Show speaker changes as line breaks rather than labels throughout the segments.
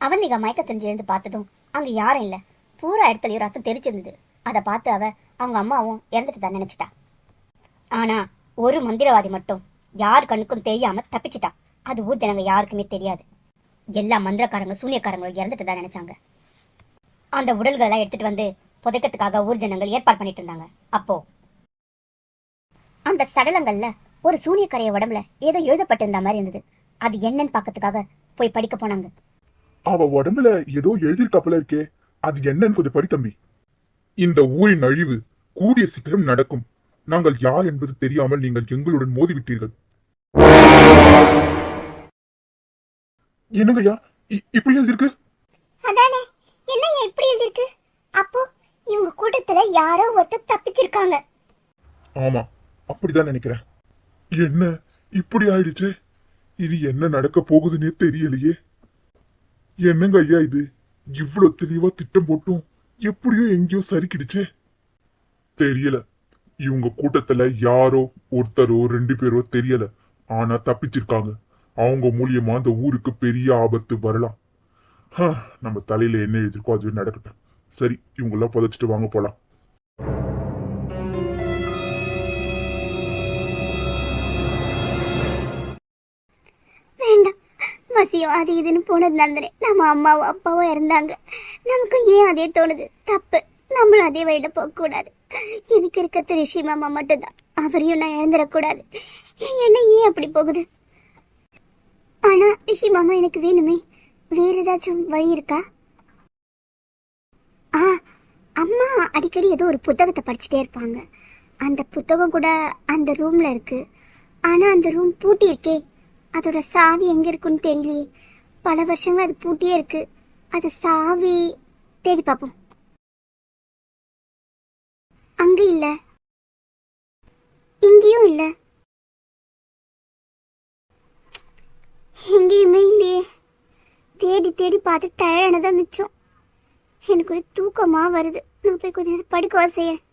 அவந்திகா மயக்க தெரிஞ்சு எழுந்து பார்த்ததும் அங்க யாரும் இல்ல. பூரா இடத்துலயும் ரத்தம் தெரிச்சிருந்தது. அதை பார்த்து அவங்க அம்மாவும் இறந்துட்டு தான் நினைச்சிட்டா. ஆனா ஒரு மந்திரவாதி மட்டும் யார் கண்ணுக்கும் தெரியாம தப்பிச்சிட்டா. அது ஊர் ஜனங்க யாருக்குமே தெரியாது. எல்லா மந்திரக்காரங்க சூனியக்காரங்களும் இறந்துட்டு தான் நினைச்சாங்க. அந்த உடல்கள் எல்லாம் எடுத்துட்டு வந்து புதைக்கிறதுக்காக ஊர் ஜனங்கள் ஏற்பாடு பண்ணிட்டு இருந்தாங்க. அப்போ அந்த சடலங்கள்ல ஒரு சூனியக்காரைய உடம்புல ஏதோ எழுதப்பட்டிருந்த மாதிரி இருந்தது. அது என்னன்னு பாக்கிறதுக்காக போய் படிக்க போனாங்க.
அவ உடம்புல ஏதோ எழுதியிருக்காப்புல இருக்கே, அது என்னன்னு கொஞ்சம் படி தம்பி. இந்த ஊரின் அழிவு கூடிய சீக்கிரம் நடக்கும். நாங்கள் யார் என்பது தெரியாமல் நீங்கள் எங்களுடன் மோதிவிட்டீர்கள். என்னங்கய்யா இப்படி எழுதிருக்கு?
அதானே, என்ன இப்படி எழுதிருக்கு? அப்போ இவங்க கூட்டத்துல யாரோ ஒருத்தர் தப்பிச்சிருக்காங்க.
ஆமா, அப்படிதான் நினைக்கிறேன். என்ன இப்படி ஆயிடுச்சு? இது என்ன நடக்க போகுதுன்னே தெரியலையே. என்னங்க ஐயா இது, இவ்வளவு தெளிவா திட்டம் போட்டும் எப்படியோ எங்கேயோ சரிக்கிடுச்சே. தெரியல, இவங்க கூட்டத்துல யாரோ ஒருத்தரோ 2 பேரோ தெரியல, ஆனா தப்பிச்சிருக்காங்க. அவங்க மூலியமா அந்த ஊருக்கு பெரிய ஆபத்து வரலாம். நம்ம தலையில என்ன எழுதிருக்கோ அது நடக்கட்டும். சரி, இவங்க எல்லாம் புதைச்சிட்டு வாங்க போலாம்.
வேண்டாம், வசியம் அது இதுன்னு போனது நடந்தனே. நம்ம அம்மாவும் அப்பாவும் இறந்தாங்க. நமக்கு ஏன் அதே தோணுது? தப்பு, நம்மளும் அதே வழியில போக கூடாது. எனக்கு இருக்கிறது ரிஷி மாமா மட்டும்தான். அவரையும் நான் இழந்துடக்கூடாது. என்ன ஏன் அப்படி போகுது? ஆனா ரிஷி மாமா எனக்கு வேணுமே. வேற ஏதாச்சும் வழி இருக்கா? அம்மா அடிக்கடி ஏதோ ஒரு புத்தகத்தை படிச்சுட்டே இருப்பாங்க. அந்த புத்தகம் கூட அந்த ரூம்ல இருக்கு. ஆனா அந்த ரூம் பூட்டி இருக்கே. அதோட சாவி எங்க இருக்குன்னு தெரியலையே. பல வருஷங்கள் அது பூட்டியே இருக்கு. அது சாவி தேடி பார்ப்போம். அங்க இல்ல, இங்கேயும் இல்ல, எங்கேயுமே இல்லையே. தேடி தேடி பார்த்து டயர்டானதான் மிச்சம். எனக்கு ஒரு தூக்கமா வருது. நான் போய் கொஞ்ச நேரம் படுக்கவா செய்யறேன்.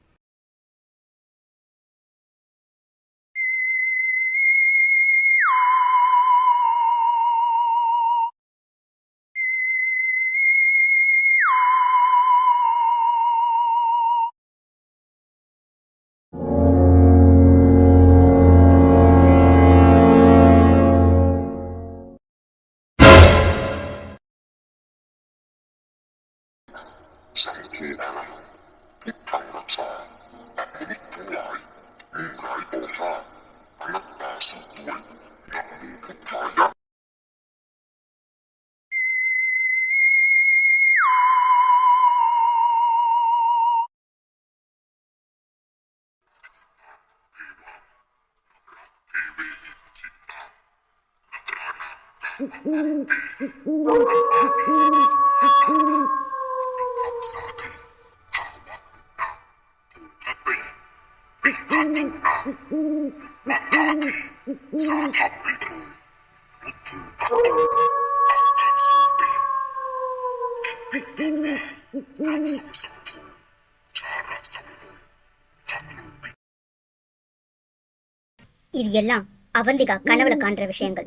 இது எல்லாம் அவந்திகா கனவுல காண்ற விஷயங்கள்.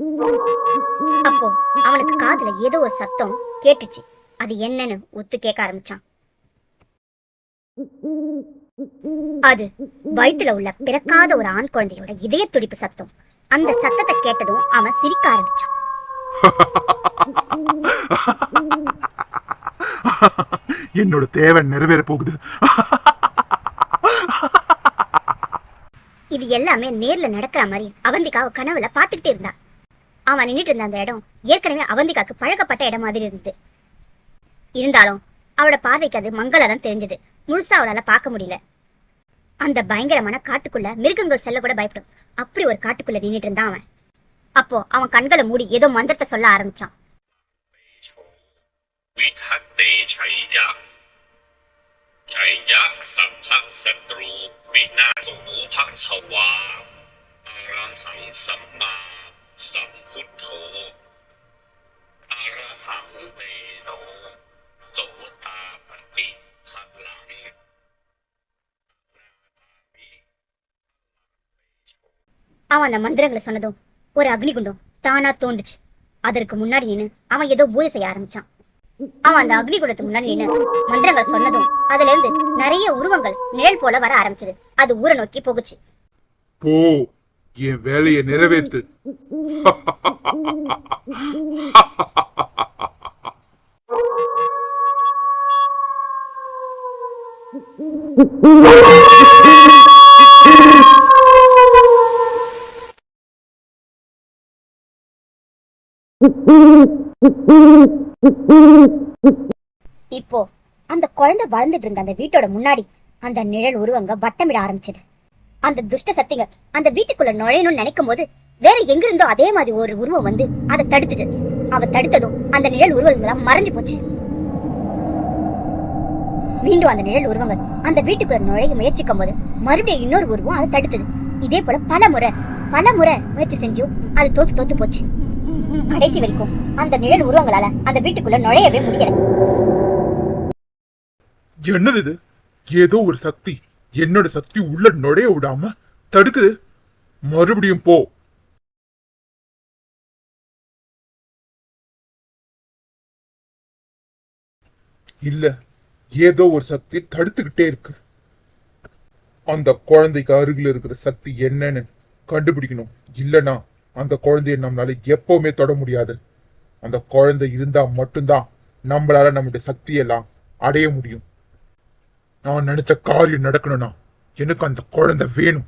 அப்போ அவனுக்கு காதுல ஏதோ ஒரு சத்தம் கேட்டுச்சு. அது என்னன்னு ஒத்து கேட்க ஆரம்பிச்சான். அது வயிற்றுல உள்ள பிறக்காத ஒரு ஆண் குழந்தையோட இதய துடிப்பு சத்தம். அந்த சத்தத்தை கேட்டதும் அவன் சிரிக்க ஆரம்பிச்சான்.
என்னோட தேவை நிறைவேற போகுது.
இது எல்லாமே நேர்ல நடக்கிற மாதிரி அவந்திகா கனவுல பாத்துக்கிட்டே இருந்தா. அவன் நின்றுட்டு இருந்த அந்த இடம் ஏற்கனவே அவந்திகாக்கு பழக்கப்பட்ட இடம் மாதிரி இருந்தது. இருந்தாலும் அவளோட பார்வைக்கு அது மங்களாதான் தெரிஞ்சது. முழுசா அவளால பார்க்க முடியல. அந்த பயங்கரமான காட்டுக்குள்ள மிருகங்கள் செல்ல கூட பயப்படும். அப்படி ஒரு காட்டுக்குள்ள நின்றுட்டு இருந்தான் அவன். அப்போ அவன் கண்களை மூடி ஏதோ மந்திரத்தை சொல்ல ஆரம்பிச்சான். அவன் அந்த மந்திரங்களை சொன்னதும் ஒரு அக்னிகுண்டம் தானா தோண்டுச்சு. அதற்கு முன்னாடி நின்று அவன் ஏதோ பூஜை செய்ய ஆரம்பிச்சான். அவன் அந்த அக்னி குடத்துக்கு முன்னாடி நின்னு மந்திரங்கள் சொன்னதும் அதுல இருந்து நிறைய உருவங்கள் நிழல் போல வர ஆரம்பிச்சது. அது ஊரை நோக்கி போகுச்சு.
போ, என் வேலையை நிறைவேத்து.
இப்போ அந்த குழந்தை வளர்ந்துட்டு இருந்த அந்த வீட்டோட முன்னாடி அந்த நிழல் உருவங்க வட்டமிட ஆரம்பிச்சது. அந்த துஷ்ட சக்திங்க அந்த வீட்டுக்குள்ள நுழையணும்னு நினைக்கும் போது வேற எங்க இருந்தோ அதே மாதிரி ஒரு உருவம் வந்து அதை தடுத்தது. அவ தடுத்ததும் அந்த நிழல் உருவங்கள்லாம் மறைஞ்சு போச்சு. மீண்டும் அந்த நிழல் உருவங்கள் அந்த வீட்டுக்குள்ள நுழைய முயற்சிக்கும் போது மறுபடியும் இன்னொரு உருவம் அதை தடுத்தது. இதே போல பல முறை முயற்சி செஞ்சும் அது தோத்து போச்சு. கடைசி வரைக்கும் அந்த நிழல் உருவங்களால அந்த வீட்டுக்குள்ள நுழையவே முடியல.
என்னது இது? ஏதோ ஒரு சக்தி என்னோட சக்தி உள்ள நுழைய விடாம தடுக்குது. மறுபடியும் போ. இல்ல, ஏதோ ஒரு சக்தி தடுத்துக்கிட்டே இருக்கு. அந்த குழந்தைக்கு அருகில் இருக்கிற சக்தி என்னன்னு கண்டுபிடிக்கணும். இல்லனா அந்த குழந்தைய நம்மளால எப்பவுமே தொட முடியாது. அந்த குழந்தை இருந்தா மட்டும்தான் நம்மளால நம்முடைய சக்தியெல்லாம் அடைய முடியும். நான் நினைச்ச காரியம் நடக்கணும்னா எனக்கு அந்த குழந்தை வேணும்.